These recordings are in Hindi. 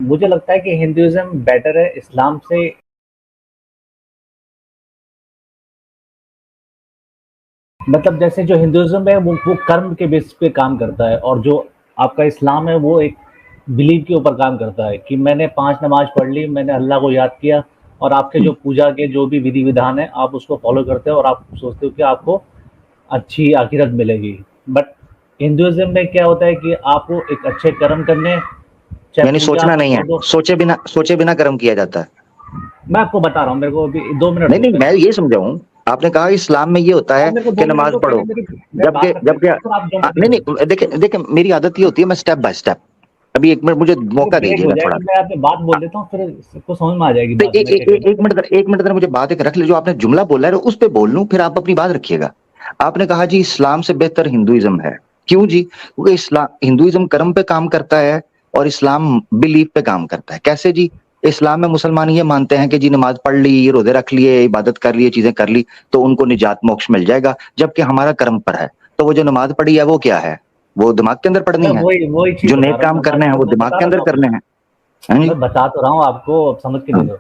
मुझे लगता है कि हिंदुइज्म बेटर है इस्लाम से। मतलब जैसे जो हिंदुइज्म है वो कर्म के बेस पे काम करता है, और जो आपका इस्लाम है वो एक बिलीव के ऊपर काम करता है कि मैंने 5 नमाज पढ़ ली, मैंने अल्लाह को याद किया, और आपके जो पूजा के जो भी विधि विधान है आप उसको फॉलो करते हो और आप सोचते हो कि आपको अच्छी आखिरत मिलेगी। बट हिंदुइज्म में क्या होता है कि आपको एक अच्छे कर्म करने, चाहे यानी पूजा सोचना आप नहीं है, छोड़ दो। सोचे बिना कर्म किया जाता है। मैं आपको बता रहा हूँ, मेरे को अभी 2 मिनट नहीं दो नहीं, मैं पहले। ये समझा हूँ, आपने कहा इस्लाम में ये होता आप है मेरे को कि 2 मिनट नमाज दो पहले, पढ़ो, मेरी मैं जबकि बात रख जबकि लेता हूँ, फिर आप जो मर्जी नहीं बोलो। नहीं, देखिए देखिए, मेरी आदत ये होती है, मैं स्टेप बाय स्टेप, अभी एक मिनट मुझे मेरे मौका ब्रेक हो दीजिएगा थोड़ा। जाएगा, मैं आपसे बात बोल लेता हूँ, फिर सबको समझ में आ जाएगी तो बात मैं क्या कहना एक मिनट एक मिनट मुझे बात एक रख ले, जो आपने जुमला बोला है उस पे बोल लूं, फिर आप अपनी बात रखिएगा। आपने कहा जी इस्लाम से बेहतर हिंदुइज्म है, क्यों जी? क्योंकि इस्लाम हिंदुइज्म कर्म पे काम करता है और इस्लाम बिलीफ पे काम करता है। कैसे जी? इस्लाम में मुसलमान ये मानते हैं कि जी नमाज पढ़ ली, रोजे रख लिए, इबादत कर लिए, चीजें कर ली तो उनको निजात मोक्ष मिल जाएगा, जबकि हमारा कर्म पर है। तो वो जो नमाज पढ़ी है वो क्या है? वो दिमाग के अंदर मैं पढ़नी है। वही वही चीज जो बता नेक रहा हूँ, काम नमाज करने हैं का वो मैं दिमाग बता के अंदर रहा हूँ, करने हैं। हैं जी? मैं बता तो रहा हूँ आपको, अब समझ के ले हाँ, लो।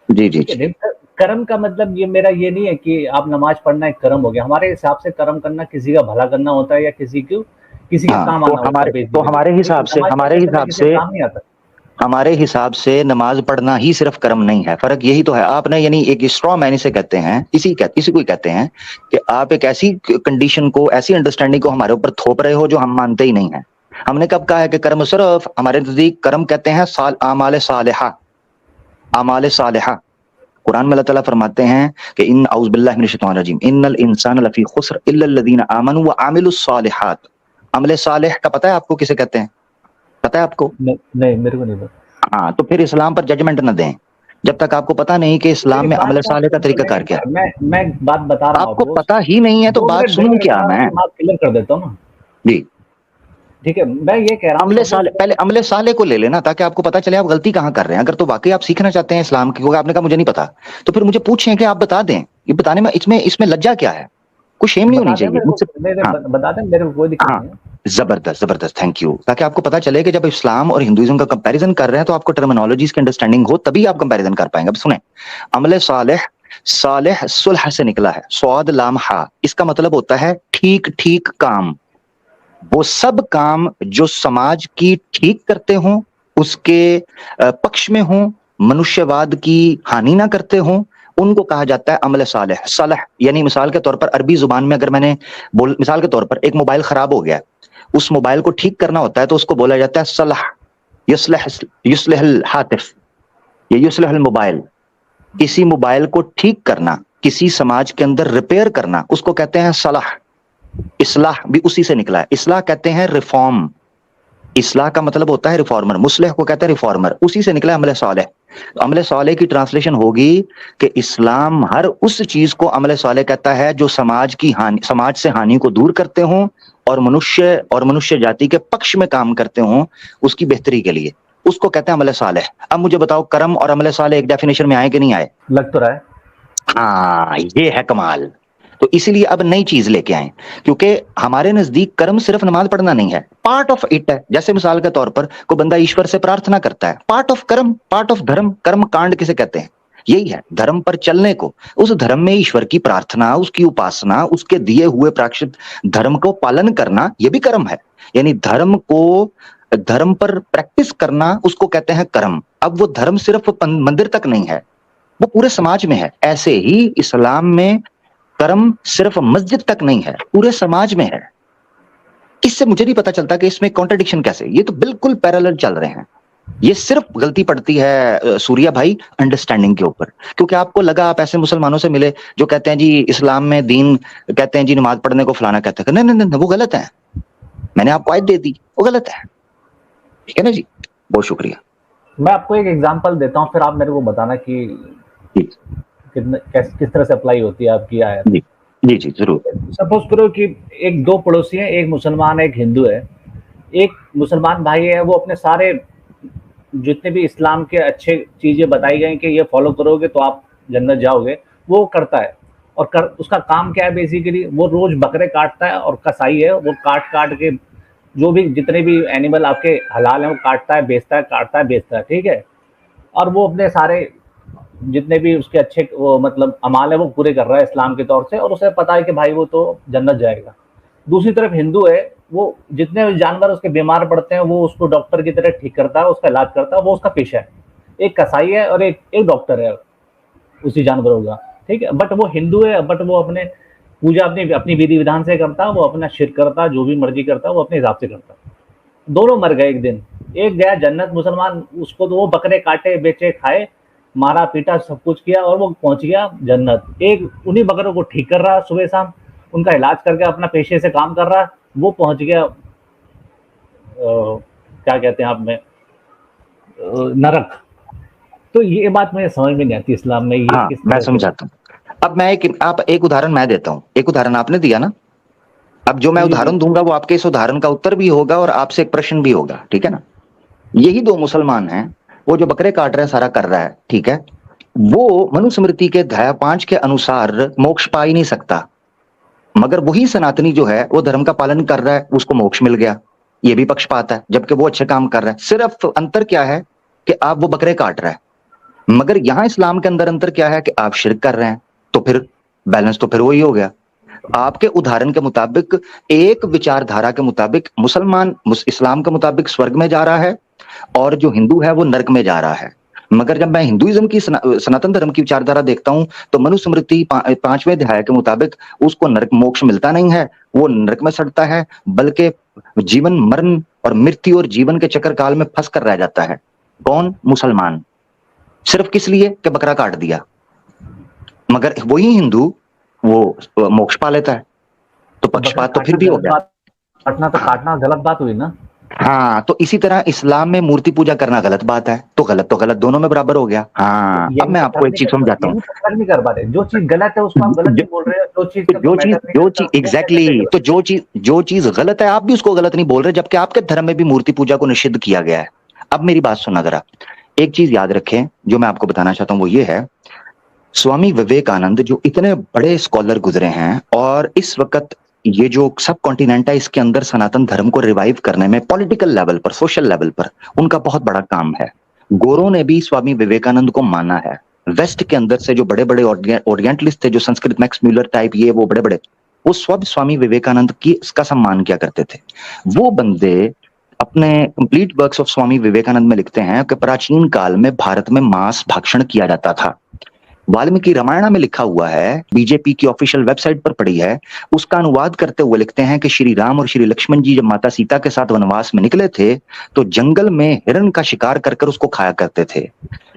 जी जी ठीक है, जी। देखो, कर्म का मतलब ये मेरा ये नहीं है कि आप नमाज पढ़ना एक कर्म हो गया। हमारे हिसाब से कर्म करना किसी का भला करना होता है, या किसी के हाँ, काम आना होता है तो बेसिकली। ठीक है, नमाज पढ़ने से मैं किसी के काम नहीं आता। हमारे हिसाब से नमाज पढ़ना ही सिर्फ कर्म नहीं है, फर्क यही तो है। आपने यानी एक स्ट्रॉ मैन इसे कहते हैं, इसी को ही कहते हैं कि आप एक ऐसी कंडीशन को, ऐसी अंडरस्टैंडिंग को हमारे ऊपर थोप रहे हो जो हम मानते ही नहीं है। हमने कब कहा है कि कर्म सिर्फ, हमारे नजदीक कर्म कहते हैं आमाल सालिहा, आमाल सालिहा। कुरान में अल्लाह ताला फरमाते हैं कि इन औज़ बिल्लाहि मिनश शैतानिर रजीम, इन्नल इंसाना लफी खुस्र इल्लल लज़ीना आमनू व आमिलुस सालिहात। अमले सालिह का पता है आपको किसे कहते हैं? पता है आपको? नहीं, मेरे को नहीं पता। हाँ, तो फिर इस्लाम पर जजमेंट न दें जब तक आपको पता नहीं कि इस्लाम मेरी में बात अमल का साले का सुनो, तरीका कार क्या है। मैं बात बता रहा हूँ आपको आपको। पता ही नहीं है तो दो बात मिनट सुनूं देंगे, क्या मैं मैं? अपनी बात क्लियर कर देता हूँ ना। जी। ठीक है, मैं ये कह रहा हूँ, अमले सपोज साले, पहले अमले साले को ले लेना ताकि आपको पता चले आप गलती कहाँ कर रहे हैं। अगर तो वाकई आप सीखना चाहते हैं इस्लाम की, क्योंकि आपने कहा मुझे नहीं पता, तो फिर मुझे पूछें कि आप बता दें। ये बताने में इसमें इसमें लज्जा क्या है? कुछ शेम नहीं होनी बता दें चाहिए मेरे को, मुझसे। हाँ बता दें, मेरे को कोई दिक्कत हाँ, नहीं है। जबरदस्त जबरदस्त, थैंक यू। ताकि आपको पता चले कि जब इस्लाम और हिंदुइज्म का कंपैरिजन कर रहे हैं तो आपको टर्मिनोलॉजीज की अंडरस्टैंडिंग हो, तभी आप कंपैरिजन कर पाएंगे। अब सुने, अमले सालेह, सालेह सुलह से निकला है, स्वाद लाम हा, इसका मतलब होता है ठीक ठीक काम। वो सब काम जो समाज की ठीक करते हों, उसके पक्ष में हों, मनुष्यवाद की हानि ना करते हों, उनको कहा जाता है अमल सालेह। सलह यानी मिसाल के तौर पर अरबी जुबान में अगर मैंने मिसाल के तौर पर एक मोबाइल खराब हो गया, उस मोबाइल को ठीक करना होता है तो उसको बोला जाता है सलह, युस्लह, युस्लहल हातिफ, ये युस्लहल मोबाइल। किसी मोबाइल को ठीक करना, किसी समाज के अंदर रिपेयर करना, उसको कहते हैं सलाह। इस्लाह भी उसी से निकला है, इस्लाह कहते हैं रिफॉर्म। इस्लाह का मतलब होता है रिफॉर्मर, मुस्लिह को कहते हैं रिफॉर्मर, उसी से निकला अमले सालेह। तो अमले सालेह की ट्रांसलेशन होगी कि इस्लाम हर उस चीज को अमले सालेह कहता है जो समाज की हानि, समाज से हानि को दूर करते हों और मनुष्य जाति के पक्ष में काम करते हों, उसकी बेहतरी के लिए, उसको कहते हैं अमले सालेह। अब मुझे बताओ, कर्म और अमले सालेह एक डेफिनेशन में आए कि नहीं आए? लग तो रहा है। हाँ, ये है कमाल। तो इसीलिए अब नई चीज लेके आए, क्योंकि हमारे नजदीक कर्म सिर्फ नमाज पढ़ना नहीं है, पार्ट ऑफ इट है। जैसे मिसाल के तौर पर कोई बंदा ईश्वर से प्रार्थना करता है, पार्ट ऑफ कर्म, पार्ट ऑफ धर्म। कर्म कांड किसे कहते हैं? यही है, धर्म पर चलने को, उस धर्म में ईश्वर की प्रार्थना, उसकी उपासना, उसके दिए हुए प्रायश्चित धर्म को पालन करना, यह भी कर्म है। यानी धर्म पर प्रैक्टिस करना, उसको कहते हैं कर्म। अब वो धर्म सिर्फ मंदिर तक नहीं है, वो पूरे समाज में है। ऐसे ही इस्लाम में कर्म सिर्फ मस्जिद तक नहीं है, पूरे समाज में है। इससे मुझे नहीं पता चलता कि इसमें कॉन्ट्रडिक्शन कैसे, ये तो बिल्कुल पैरेलल चल रहे हैं। ये सिर्फ गलती पड़ती है सूर्या भाई अंडरस्टैंडिंग के ऊपर, क्योंकि आपको लगा, आप ऐसे मुसलमानों से मिले जो कहते हैं जी इस्लाम में दीन कहते हैं जी नमाज पढ़ने को फलाना कहते हैं, नहीं नहीं नहीं, वो गलत है। मैंने आपको आयत दे दी, वो गलत है। ठीक है ना जी? बहुत शुक्रिया मैं आपको एक एग्जांपल देता हूँ, फिर आप मेरे को बताना कि जी। किस तरह से अप्लाई होती है आपकी आयत। जी जी जी जरूर। सपोज करो कि एक दो पड़ोसी हैं, एक मुसलमान है, एक हिंदू है। एक मुसलमान भाई है, वो अपने सारे जितने भी इस्लाम के अच्छे चीजें बताई गई कि ये फॉलो करोगे तो आप जन्नत जाओगे, वो करता है। उसका काम क्या है बेसिकली, वो रोज बकरे काटता है, और कसाई है, वो काट काट के जो भी जितने भी एनिमल आपके हलाल हैं वो काटता है, बेचता है, काटता है, बेचता है, ठीक है। और वो अपने सारे जितने भी उसके अच्छे वो मतलब अमाल है वो पूरे कर रहा है इस्लाम के तौर से, और उसे पता है कि भाई वो तो जन्नत जाएगा। दूसरी तरफ हिंदू है, वो जितने भी जानवर उसके बीमार पड़ते हैं वो उसको डॉक्टर की तरह ठीक करता है, उसका इलाज करता है, वो उसका पेशा है। एक कसाई है और एक डॉक्टर है उसी जानवरों का, ठीक है। बट वो हिंदू है, बट वो अपने पूजा अपनी अपनी विधि विधान से करता है, वो अपना शिरक करता है, जो भी मर्जी करता है वो अपने हिसाब से करता है। दोनों मर गए एक दिन। एक गया जन्नत मुसलमान, उसको तो वो बकरे काटे, बेचे, खाए, मारा पीटा, सब कुछ किया और वो पहुंच गया जन्नत। एक उन्हीं बकरों को ठीक कर रहा है सुबह शाम, उनका इलाज करके अपना पेशे से काम कर रहा है, वो पहुंच गया क्या कहते हैं आप में नरक। तो ये बात मुझे समझ में नहीं आती इस्लाम में, ये हाँ, किस मैं तरह से। समझाता हूँ। अब मैं एक उदाहरण मैं देता हूँ, एक उदाहरण आपने दिया ना, अब जो मैं जी जी उदाहरण दूंगा वो आपके इस उदाहरण का उत्तर भी होगा और आपसे एक प्रश्न भी होगा, ठीक है ना। यही दो मुसलमान हैं, वो जो बकरे काट रहे हैं, सारा कर रहा है, ठीक है, वो मनुस्मृति के अध्याय 5 के अनुसार मोक्ष पा ही नहीं सकता, मगर वही सनातनी जो है वो धर्म का पालन कर रहा है, उसको मोक्ष मिल गया। ये भी पक्षपात है, जबकि वो अच्छे काम कर रहा है। सिर्फ अंतर क्या है कि आप वो बकरे काट रहे हैं, मगर यहां इस्लाम के अंदर अंतर क्या है कि आप शिरक कर रहे हैं। तो फिर बैलेंस तो फिर वही हो गया। आपके उदाहरण के मुताबिक, एक विचारधारा के मुताबिक मुसलमान इस्लाम के मुताबिक स्वर्ग में जा रहा है और जो हिंदू है वो नरक में जा रहा है। मगर जब मैं हिंदुइज्म की सनातन धर्म की विचारधारा देखता हूं तो मनुस्मृति 5वें अध्याय के मुताबिक उसको नरक मोक्ष मिलता नहीं है, वो नरक में सड़ता है, बल्कि जीवन मरण और मृत्यु और जीवन के चक्कर काल में फंस कर रह जाता है। कौन? मुसलमान। सिर्फ किस लिए कि बकरा काट दिया। मगर वही हिंदू वो मोक्ष पा लेता है। तो बकरा पक्षपात तो फिर काटना भी हो गलत गया। बात, काटना तो हाँ, काटना गलत बात हुई ना। हाँ, तो इसी तरह इस्लाम में मूर्ति पूजा करना गलत बात है, तो गलत दोनों में बराबर हो गया। हाँ, अब यही मैं तो आपको फर्क एक नहीं चीज कर पा समझाता हूँ। यही तो फर्क नहीं कर पा रहे। जो चीज गलत है उसको आप गलत जो नहीं बोल रहे हो, जो चीज का कोई मैटर नहीं करता जो चीज वो कैसे एग्जैक्टली गलत। तो जो चीज गलत है आप भी उसको गलत नहीं बोल रहे, जबकि आपके धर्म में भी मूर्ति पूजा को निषिद्ध किया गया है। अब मेरी बात सुना जरा, एक चीज याद रखें जो मैं आपको बताना चाहता हूँ, वो ये है, स्वामी विवेकानंद जो इतने बड़े स्कॉलर गुजरे हैं, और इस वक्त ये जो सब कॉन्टिनेंट है इसके अंदर सनातन धर्म को रिवाइव करने में पॉलिटिकल लेवल पर, सोशल लेवल पर उनका बहुत बड़ा काम है। गोरों ने भी स्वामी विवेकानंद को माना है। वेस्ट के अंदर से जो बड़े बड़े ओरिएंटलिस्ट थे, जो संस्कृत मैक्स म्यूलर टाइप, ये वो बड़े बड़े, वो सब स्वामी विवेकानंद की इसका सम्मान किया करते थे। वो बंदे अपने complete works of Swami Vivekananda में लिखते हैं कि प्राचीन काल में भारत में मांस भक्षण किया जाता था। वाल्मीकि रामायण में लिखा हुआ है, बीजेपी की ऑफिशियल वेबसाइट पर पड़ी है, उसका अनुवाद करते हुए लिखते हैं कि श्री राम और श्री लक्ष्मण जी जब माता सीता के साथ वनवास में निकले थे तो जंगल में हिरण का शिकार कर कर उसको खाया करते थे।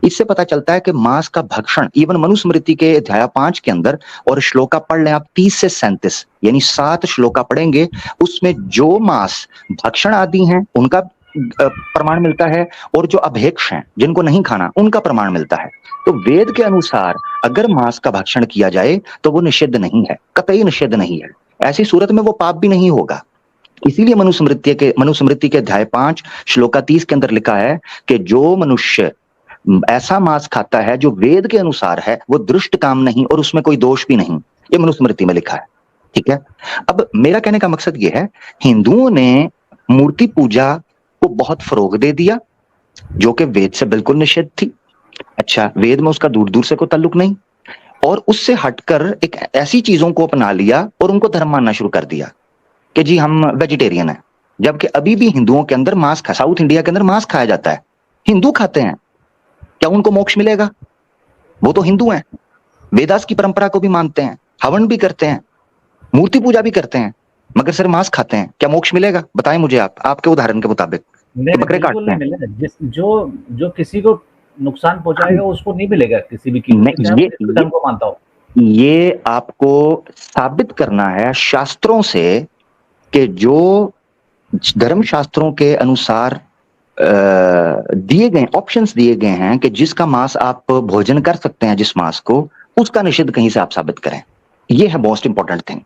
इससे पता चलता है कि मांस का भक्षण इवन मनुस्मृति के अध्याय 5 के अंदर, और श्लोका पढ़ लें आप 30 से 37, यानी 7 श्लोका पढ़ेंगे, उसमें जो मांस भक्षण आदि हैं उनका प्रमाण मिलता है, और जो अभेक्ष हैं जिनको नहीं खाना उनका प्रमाण मिलता है। तो वेद के अनुसार अगर मांस का भक्षण किया जाए तो वो निषिद्ध नहीं है, कतई निषिद्ध नहीं है। ऐसी सूरत में वो पाप भी नहीं होगा। इसीलिए मनुस्मृति के अध्याय 5 श्लोका 30 के अंदर लिखा है कि जो मनुष्य ऐसा मांस खाता है जो वेद के अनुसार है वो दुष्ट काम नहीं और उसमें कोई दोष भी नहीं। ये मनुस्मृति में लिखा है, ठीक है। अब मेरा कहने का मकसद ये है, हिंदुओं ने मूर्ति पूजा को बहुत फरोग दे दिया जो कि वेद से बिल्कुल निषिद्ध थी। अच्छा, वेद में उसका दूर दूर से कोई ताल्लुक नहीं, और उससे हटकर एक ऐसी चीजों को अपना लिया और उनको धर्म मानना शुरू कर दिया कि जी हम वेजिटेरियन हैं। जबकि अभी भी हिंदुओं के अंदर मांस साउथ इंडिया के अंदर मांस खाया जाता है, हिंदू खाते हैं। क्या उनको मोक्ष मिलेगा? वो तो हिंदू हैं, वेदास की परंपरा को भी मानते हैं, हवन भी करते हैं, मूर्ति पूजा भी करते हैं, मगर सिर्फ मांस खाते हैं। क्या मोक्ष मिलेगा? बताएं मुझे आप, आपके उदाहरण के मुताबिक कि बकरे बिल्कुल काटते नहीं हैं। मिलेगा। जो जो किसी को नुकसान पहुंचाएगा उसको नहीं मिलेगा किसी भी कीमत पे, चाहे वो किसी भी धर्म को मानता हो। ये आपको साबित करना है शास्त्रों से कि जो धर्म शास्त्रों के अनुसार दिए गए ऑप्शंस दिए गए हैं कि जिसका मांस आप भोजन कर सकते हैं, जिस मांस को, उसका निषिद्ध कहीं से आप साबित करें। ये है मोस्ट इंपॉर्टेंट थिंग,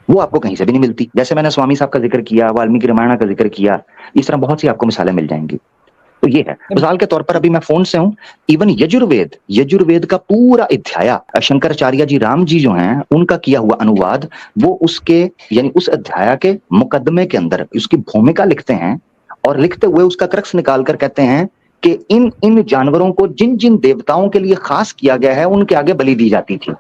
वो आपको कहीं से भी नहीं मिलती। जैसे मैंने स्वामी साहब का जिक्र किया, वाल्मीकि रामायण का जिक्र किया, इस तरह बहुत सी आपको मिसालें मिल जाएंगी। तो ये है। मिसाल के तौर पर अभी मैं फोन से हूँ, इवन यजुर्वेद का पूरा अध्याय शंकराचार्य जी राम जी जो हैं उनका किया हुआ अनुवाद, वो उसके यानी उस अध्याय के मुकदमे के अंदर उसकी भूमिका लिखते हैं, और लिखते हुए उसका क्रक्स निकाल कर कहते हैं कि इन इन जानवरों को जिन जिन देवताओं के लिए खास किया गया है उनके आगे बलि दी जाती थी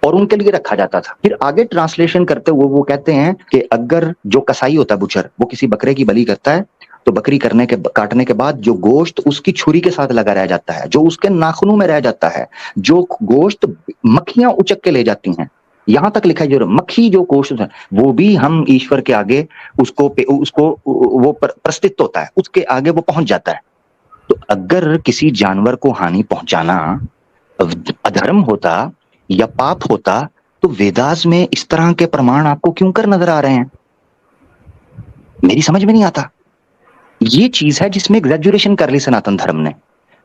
और उनके लिए रखा जाता था। फिर आगे ट्रांसलेशन करते हुए वो कहते हैं कि अगर जो कसाई होता है, बुचर, वो किसी बकरे की बलि करता है तो बकरी काटने के बाद जो गोश्त उसकी छुरी के साथ लगा रह जाता है, जो उसके नाखूनों में रह जाता है, जो गोश्त मक्खियां उचक के ले जाती हैं, यहां तक लिखा है जो मक्खी जो गोश्त है वो भी हम ईश्वर के आगे उसको वो प्रस्तित होता है, उसके आगे वो पहुंच जाता है। तो अगर किसी जानवर को हानि पहुंचाना अधर्म होता या पाप होता तो वेदास में इस तरह के प्रमाण आपको क्यों कर नजर आ रहे हैं? मेरी समझ में नहीं आता। ये चीज है जिसमें एग्जैजुरेशन कर ली सनातन धर्म ने।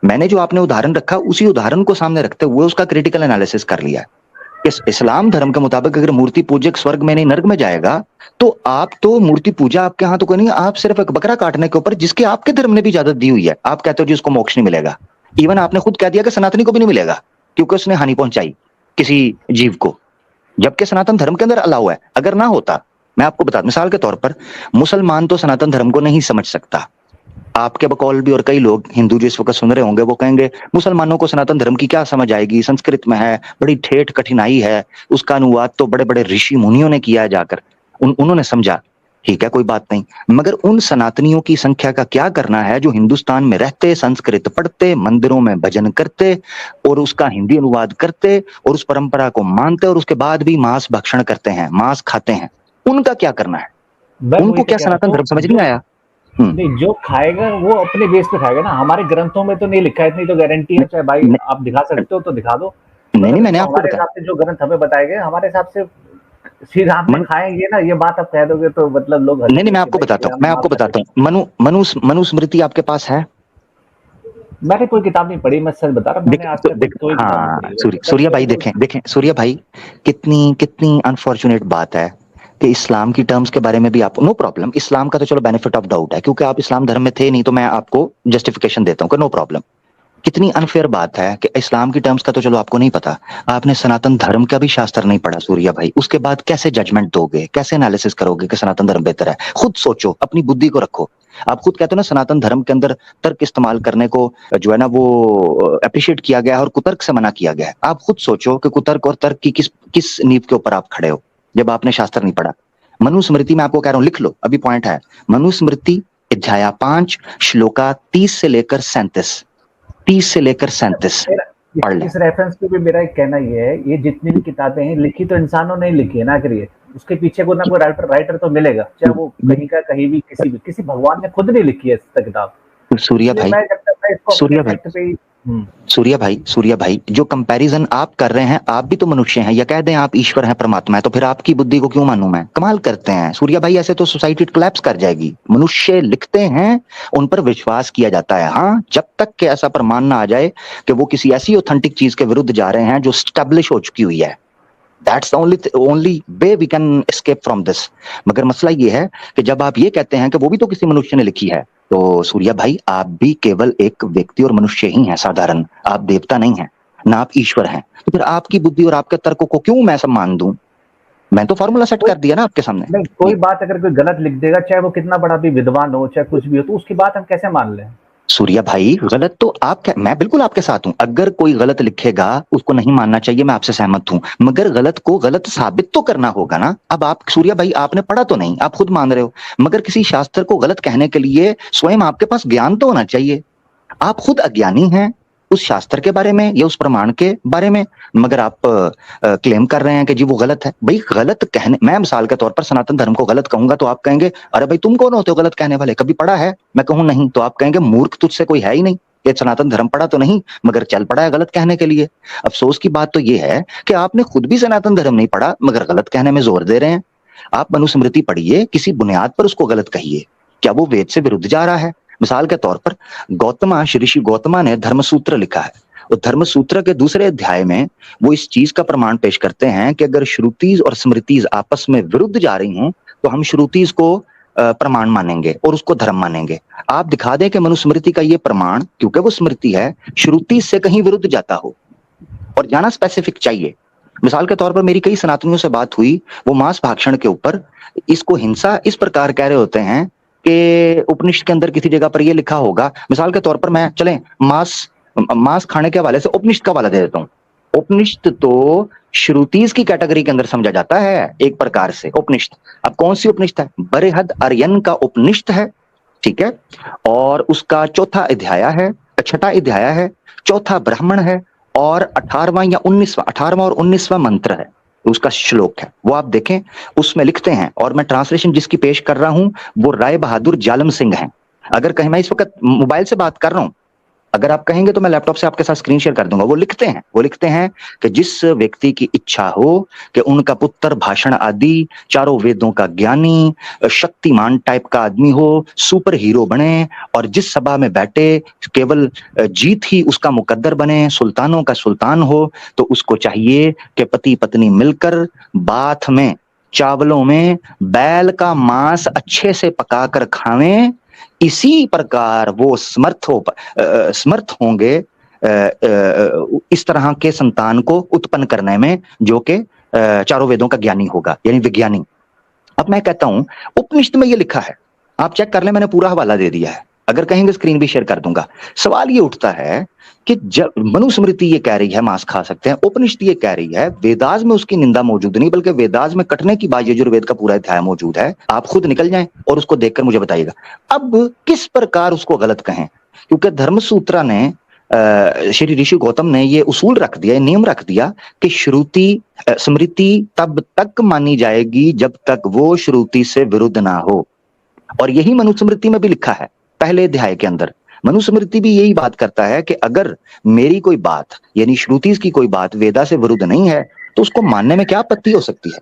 मैंने जो आपने उदाहरण रखा उसी उदाहरण को सामने रखते हुए उसका क्रिटिकल एनालिसिस कर लिया। इस इस्लाम धर्म के मुताबिक अगर मूर्ति पूजक स्वर्ग में नहीं नर्क में जाएगा तो आप तो मूर्ति पूजा आपके यहाँ तो कोई नहीं, आप सिर्फ एक बकरा काटने के ऊपर जिसके आपके धर्म ने भी इजाजत दी हुई है, आप कहते हो जी उसको मोक्ष नहीं मिलेगा। इवन आपने खुद कह दिया कि सनातनी को भी नहीं मिलेगा क्योंकि उसने हानि पहुंचाई किसी जीव को, जबकि सनातन धर्म के अंदर अलाउ है। अगर ना होता, मैं आपको बता, मिसाल के तौर पर मुसलमान तो सनातन धर्म को नहीं समझ सकता। आपके बकौल भी और कई लोग हिंदू जो इस वक्त सुन रहे होंगे वो कहेंगे मुसलमानों को सनातन धर्म की क्या समझ आएगी, संस्कृत में है, बड़ी ठेठ कठिनाई है, उसका अनुवाद तो बड़े बड़े ऋषि मुनियों ने किया है जाकर, उन्होंने समझा। ठीक है, कोई बात नहीं, मगर उन सनातनियों की संख्या का क्या करना है जो हिंदुस्तान में रहते, संस्कृत पढ़ते, मंदिरों में भजन करते और उसका हिंदी अनुवाद करते और उस परंपरा को मानते और उसके बाद भी मांस भक्षण करते हैं, मांस खाते हैं, उनका क्या करना है? उनको क्या सनातन धर्म समझ नहीं आया? नहीं, जो खाएगा वो अपने बेस पे खाएगा ना। हमारे ग्रंथों में तो नहीं लिखा है, इतनी तो गारंटी है, चाहे भाई आप दिखा सकते हो तो दिखा दो। नहीं, मैंने आपको हमारे हिसाब से जो ग्रंथ हमें बताए गए, हमारे हिसाब से श्री राम ने खाएंगे ना, ये बात आप कह दोगे तो मतलब लोग नहीं, मैं आपको बताता हूँ, मनुस्मृति आपके पास है? मैंने कोई किताब नहीं पढ़ी, मैं सच बता रहा हूँ। हाँ, सूर्या भाई देखें सूर्या भाई, कितनी अनफॉर्चुनेट बात है कि इस्लाम की टर्म्स के बारे में भी आप, नो प्रॉब्लम, इस्लाम का तो चलो बेनिफिट ऑफ डाउट है क्योंकि आप इस्लाम धर्म में थे नहीं, तो मैं आपको जस्टिफिकेशन देता हूँ कि नो प्रॉब्लम। कितनी अनफेयर बात है कि इस्लाम की टर्म्स का तो चलो आपको नहीं पता, आपने सनातन धर्म का भी शास्त्र नहीं पढ़ा सूर्या भाई, उसके बाद कैसे जजमेंट दोगे, कैसे एनालिसिस करोगे कि सनातन धर्म बेहतर है? खुद सोचो, अपनी बुद्धि को रखो। आप खुद कहते हो ना सनातन धर्म के अंदर तर्क इस्तेमाल करने को जो है ना वो अप्रिशिएट किया गया है और कुतर्क से मना किया गया है। आप खुद सोचो कि कुतर्क और तर्क की किस नींव के ऊपर आप खड़े हो जब आपने शास्त्र नहीं पढ़ा। मनुस्मृति में आपको कह रहा हूं, लिख लो, अभी पॉइंट है, मनुस्मृति अध्याय 5 श्लोका 30 से लेकर 37 पढ़ ले। इस रेफरेंस पे भी मेरा एक कहना ये है, ये जितनी भी किताबें हैं लिखी तो इंसानों ने लिखी है ना, करिए उसके पीछे को ना कोई राइटर तो मिलेगा, चाहे वो कहीं का कहीं भी किसी भगवान ने खुद नहीं लिखी है इस किताब। सूर्या भाई जो कंपैरिजन आप कर रहे हैं, आप भी तो मनुष्य हैं, या कह दें आप ईश्वर हैं, परमात्मा है, तो फिर आपकी बुद्धि को क्यों मानूं मैं? कमाल करते हैं सूर्या भाई, ऐसे तो सोसाइटी कोलैप्स कर जाएगी। मनुष्य लिखते हैं, उन पर विश्वास किया जाता है। हाँ, जब तक कि ऐसा प्रमाण ना आ जाए कि वो किसी ऐसी ऑथेंटिक चीज के विरुद्ध जा रहे हैं जो स्टैब्लिश हो चुकी हुई है, That's the only way we can escape from this। मगर मसला ये है कि जब आप ये कहते हैं कि वो भी तो किसी मनुष्य ने लिखी है, तो सूर्या भाई आप भी केवल एक व्यक्ति और मनुष्य ही हैं, साधारण, आप देवता नहीं हैं, ना आप ईश्वर हैं। तो फिर आपकी बुद्धि और आपके तर्कों को क्यों मैं सब मान दूं? मैं तो फॉर्मूला सेट कर दिया ना आपके सामने। नहीं, कोई बात अगर कोई गलत लिख देगा, चाहे वो कितना बड़ा भी विद्वान हो, चाहे कुछ भी हो, तो उसकी बात हम कैसे मान लें? सूर्या भाई गलत तो मैं बिल्कुल आपके साथ हूं, अगर कोई गलत लिखेगा उसको नहीं मानना चाहिए, मैं आपसे सहमत हूं, मगर गलत को गलत साबित तो करना होगा ना। अब आप सूर्या भाई आपने पढ़ा तो नहीं, आप खुद मान रहे हो, मगर किसी शास्त्र को गलत कहने के लिए स्वयं आपके पास ज्ञान तो होना चाहिए। आप खुद अज्ञानी हैं उस शास्त्र के बारे में या उस प्रमाण के बारे में, मगर आप क्लेम कर रहे हैं कि जी वो गलत है। भाई गलत कहने, मैं मिसाल के तौर पर सनातन धर्म को गलत कहूंगा तो आप कहेंगे अरे भाई तुम कौन होते हो गलत कहने वाले, कभी पढ़ा है? मैं कहूं नहीं, तो आप कहेंगे मूर्ख, तुझसे कोई है ही नहीं, ये सनातन धर्म पढ़ा तो नहीं मगर चल पड़ा है गलत कहने के लिए। अफसोस की बात तो ये है कि आपने खुद भी सनातन धर्म नहीं पढ़ा मगर गलत कहने में जोर दे रहे हैं। आप मनुस्मृति पढ़िए, किसी बुनियाद पर उसको गलत कहिए, क्या वो वेद से विरुद्ध जा रहा है? मिसाल के तौर पर ऋषि गौतमा ने धर्मसूत्र लिखा है, और धर्मसूत्र के दूसरे अध्याय में वो इस चीज का प्रमाण पेश करते हैं कि अगर श्रुतिज और स्मृतिज आपस में विरुद्ध जा रही हों तो हम श्रुतिज को प्रमाण मानेंगे और उसको धर्म मानेंगे। आप दिखा दें कि मनुस्मृति का ये प्रमाण, क्योंकि वो स्मृति है, श्रुति से कहीं विरुद्ध जाता हो, और जाना स्पेसिफिक चाहिए। मिसाल के तौर पर मेरी कई सनातनियों से बात हुई, वो मांस भाक्षण के ऊपर इसको हिंसा इस प्रकार कह रहे होते हैं कि उपनिषद के अंदर किसी जगह पर ये लिखा होगा। मिसाल के तौर पर मैं चलें मांस खाने के हवाले से उपनिषद का हवाला दे देता हूँ। उपनिषद तो श्रुतिज की कैटेगरी के अंदर समझा जाता है एक प्रकार से उपनिषद। अब कौन सी उपनिषद है? बृहद आर्यन का उपनिषद है, ठीक है, और उसका छठा अध्याय है, चौथा ब्राह्मण है, और 18वां और 19वां मंत्र है, उसका श्लोक है। वो आप देखें, उसमें लिखते हैं, और मैं ट्रांसलेशन जिसकी पेश कर रहा हूं वो राय बहादुर जालम सिंह हैं। अगर कहीं मैं इस वक्त मोबाइल से बात कर रहा हूं, अगर आप कहेंगे तो मैं लैपटॉप से आपके साथ स्क्रीन शेयर कर दूंगा। वो लिखते हैं कि जिस व्यक्ति की इच्छा हो कि उनका पुत्र भाषण आदि चारों वेदों का ज्ञानी, शक्तिमान टाइप का आदमी हो, सुपर हीरो बने, और जिस सभा में बैठे केवल जीत ही उसका मुकद्दर बने, सुल्तानों का सुल्तान हो, तो उसको चाहिए कि पति पत्नी मिलकर बाथ में, चावलों में बैल का मांस अच्छे से पकाकर खावें। इसी प्रकार वो समर्थ होंगे इस तरह के संतान को उत्पन्न करने में, जो कि चारों वेदों का ज्ञानी होगा, यानी विज्ञानी। अब मैं कहता हूं उपनिषद में ये लिखा है, आप चेक कर लें, मैंने पूरा हवाला दे दिया है, अगर कहेंगे स्क्रीन भी शेयर कर दूंगा। सवाल ये उठता है कि जब मनुस्मृति ये कह रही है मांस खा सकते हैं, उपनिषद ये कह रही है, वेदास में उसकी निंदा मौजूद नहीं, बल्कि वेदास में कटने की बात यजुर्वेद का पूरा अध्याय मौजूद है। आप खुद निकल जाएं और उसको देखकर मुझे बताइएगा। अब किस प्रकार उसको गलत कहें, क्योंकि धर्मसूत्रा ने श्री ऋषि गौतम ने ये उसूल रख दिया, नियम रख दिया कि स्मृति तब तक मानी जाएगी जब तक वो श्रुति से विरुद्ध ना हो, और यही मनुस्मृति में भी लिखा है पहले अध्याय के अंदर। मनुस्मृति भी यही बात करता है कि अगर मेरी कोई बात, यानी श्रुति की कोई बात वेदा से विरुद्ध नहीं है, तो उसको मानने में क्या आपत्ति हो सकती है।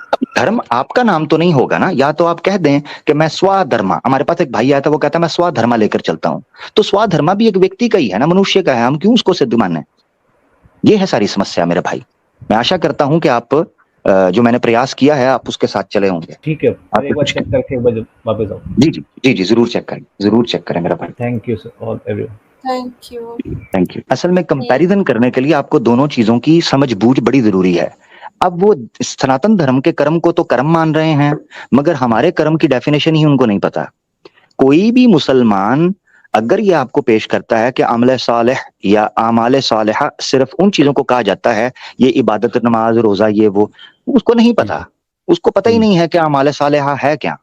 अब धर्म आपका नाम तो नहीं होगा ना, या तो आप कह दें कि मैं स्वाधर्मा, हमारे पास एक भाई आया था, वो कहता है मैं स्वाधर्मा लेकर चलता हूं, तो स्वाधर्मा भी एक व्यक्ति का ही है ना, मनुष्य का है, हम क्यों उसको सिद्ध माने। ये है सारी समस्या मेरे भाई। मैं आशा करता हूं कि आप जो मैंने प्रयास किया है आप उसके साथ चले होंगे। ठीक है, आप एक बार चेक करके एक बार वापस आओ। जी, जरूर चेक करें मेरा भाई। Thank you sir, all everyone. Thank you. असल में कंपैरिजन करने के लिए आपको दोनों चीजों की समझ बूझ बड़ी जरूरी है। अब वो सनातन धर्म के कर्म को तो कर्म मान रहे हैं, मगर हमारे कर्म की डेफिनेशन ही उनको नहीं पता। कोई भी मुसलमान अगर ये आपको पेश करता है कि अमल सालेह या आमाल सालेहा सिर्फ उन चीजों को कहा जाता है, ये इबादत, नमाज, रोजा, ये वो, उसको नहीं पता, उसको पता ही नहीं है कि अमाल सालेहा है क्या।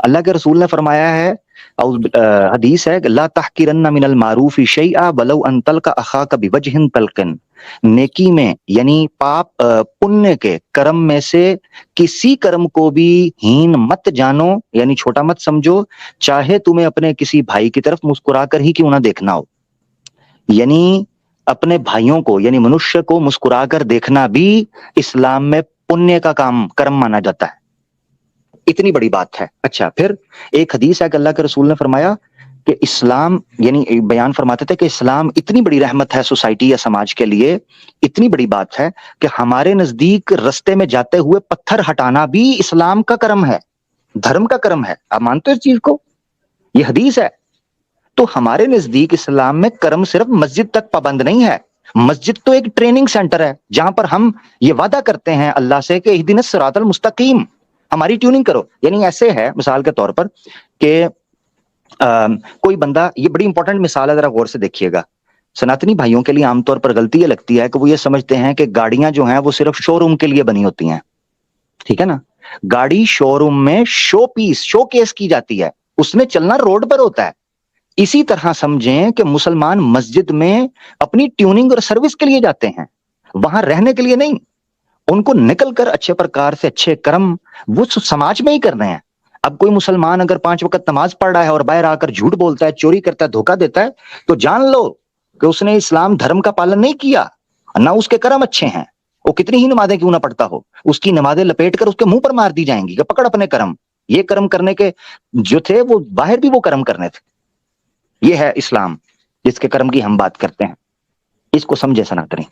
अल्लाह के रसूल ने फरमाया है, हदीस है, ला तहकिरन्ना मिनल मारूफी शैआ वलौ अन तल्का अखाका बिवजहिन तल्किन। नेकी में यानी पाप पुण्य के कर्म में से किसी कर्म को भी हीन मत जानो, यानी छोटा मत समझो, चाहे तुम्हें अपने किसी भाई की तरफ मुस्कुरा कर ही क्यों ना देखना हो। यानी अपने भाइयों को, यानी मनुष्य को मुस्कुरा कर देखना भी इस्लाम में पुण्य का कर्म माना जाता है। इतनी बड़ी बात है। अच्छा, फिर एक हदीस है कि अल्लाह के रसूल ने फरमाया कि इस्लाम, यानी बयान फरमाते थे कि इस्लाम इतनी बड़ी रहमत है सोसाइटी या समाज के लिए, इतनी बड़ी बात है कि हमारे नजदीक रास्ते में जाते हुए पत्थर हटाना भी इस्लाम का कर्म है, धर्म का कर्म है। आप मानते हो इस चीज को? ये हदीस है। तो हमारे नजदीक इस्लाम में कर्म सिर्फ मस्जिद तक पाबंद नहीं है। मस्जिद तो एक ट्रेनिंग सेंटर है जहां पर हम ये वादा करते हैं अल्लाह से कि इहदिनस सिरातल मुस्तकीम, हमारी ट्यूनिंग करो। यानी ऐसे है मिसाल के तौर पर कि कोई बंदा, ये बड़ी इंपॉर्टेंट मिसाल है, जरा गौर से देखिएगा। सनातनी भाइयों के लिए आमतौर पर गलती ये लगती है कि वो ये समझते हैं कि गाड़ियां जो हैं वो सिर्फ शोरूम के लिए बनी होती हैं, ठीक है ना। गाड़ी शोरूम में शोकेस की जाती है, उसमें चलना रोड पर होता है। इसी तरह समझें कि मुसलमान मस्जिद में अपनी ट्यूनिंग और सर्विस के लिए जाते हैं, वहां रहने के लिए नहीं। उनको निकल कर अच्छे प्रकार से अच्छे कर्म वो समाज में ही कर रहे हैं। अब कोई मुसलमान अगर 5 वक्त नमाज पढ़ रहा है और बाहर आकर झूठ बोलता है, चोरी करता है, धोखा देता है, तो जान लो कि उसने इस्लाम धर्म का पालन नहीं किया, ना उसके कर्म अच्छे हैं। वो कितनी ही नमाजें क्यों ना पढ़ता हो, उसकी नमाजें लपेट कर उसके मुंह पर मार दी जाएंगी कि पकड़ अपने कर्म। ये कर्म करने के जो थे वो बाहर भी वो कर्म करने थे। ये है इस्लाम जिसके कर्म की हम बात करते हैं। इसको समझे सनातनी।